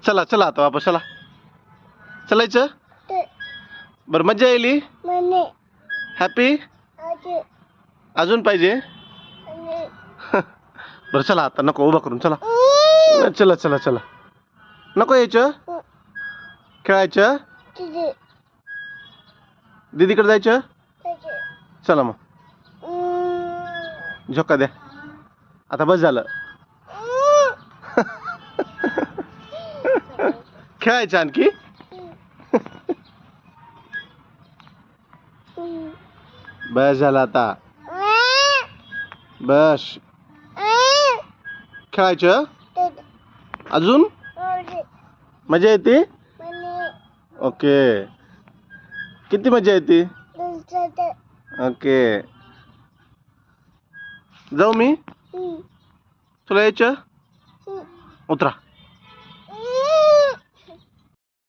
चला चला आता वापस चला. चलायचं. बरं मजा येईल. हॅपी अजून पाहिजे. बरं चला आता नको उभा करून चला. चला चला चला. नको यायचं. खेळायचं. दीदीकडे जायचं. चला मग झोका द्या. आता बस झालं. खेळायचं आणखी. बस झालं आता. बस खेळायचं अजून. मजा येते. ओके किती मजा येते. ओके जाऊ मी. तुला यायचं. उतरा.